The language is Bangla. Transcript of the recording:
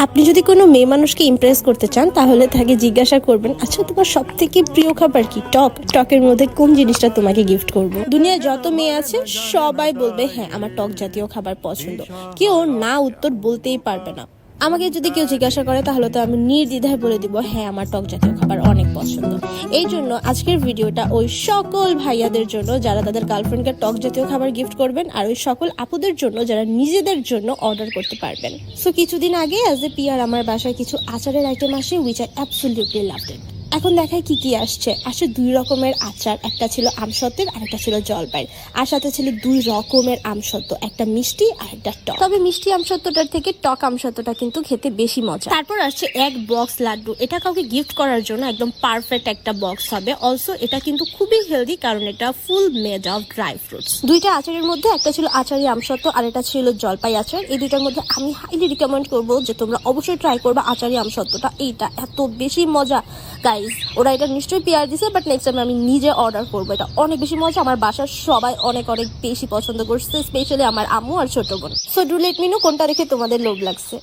আপনি যদি কোনো মেয়ে মানুষকে ইমপ্রেস করতে চান তাহলে তাকে জিজ্ঞাসা করবেন, আচ্ছা তোমার সব থেকে প্রিয় খাবার কি? টকের মধ্যে কোন জিনিসটা তোমাকে গিফট করব? দুনিয়ায় যত মেয়ে আছে সবাই বলবে হ্যাঁ আমার টক জাতীয় খাবার পছন্দ, কেউ না উত্তর বলতেই পারবে না। আমাকে যদি কেউ জিজ্ঞাসা করে তাহলে তো আমি নির্দ্বিধায় বলে দিব হ্যাঁ আমার টক জাতীয় খাবার অনেক পছন্দ। এই জন্য আজকের ভিডিওটা ওই সকল ভাইয়াদের জন্য যারা তাদের গার্লফ্রেন্ডকে টক জাতীয় খাবার গিফট করবেন, আর ওই সকল আপুদের জন্য যারা নিজেদের জন্য অর্ডার করতে পারবেন। সো কিছুদিন আগে অ্যাজ এ পিআর আমার বাসায় কিছু আচারের আইটেম আসে which I absolutely loved it. এখন দেখায় কি কি আসছে দুই রকমের আচার, একটা ছিল আমসত্ত্বের আর একটা ছিল জলপাইয়ের, আর সাথে ছিল দুই রকমের আমসত্ত্ব, একটা মিষ্টি আর একটা টক। তবে মিষ্টি আমসত্ত্বটার থেকে টক আমসত্ত্বটা কিন্তু খেতে বেশি মজা। তারপর আসছে এক বক্স লাড্ডু, এটা কাউকে গিফট করার জন্য একদম পারফেক্ট একটা বক্স হবে। অলসো এটা কিন্তু খুবই হেলদি কারণ এটা ফুল মেড অফ ড্রাই ফ্রুটস। দুইটা আচারের মধ্যে একটা ছিল আচারি আমসত্ত্ব আর এটা ছিল জলপাই আচার। এই দুইটার মধ্যে আমি হাইলি রিকমেন্ড করবো যে তোমরা অবশ্যই ট্রাই করবা আচারি আমসত্ত্বটা, এইটা এত বেশি মজা গাইজ। ওরা এটা নিশ্চয়ই পিআর দিছে, বাট নেক্সট টাইম আমি নিজে অর্ডার করবো। এটা অনেক বেশি মজা, আমার বাসার সবাই অনেক বেশি পছন্দ করছে, স্পেশালি আমার আম্মু আর ছোট বোন। So do let me no কোনটা দেখে তোমাদের লোভ লাগছে।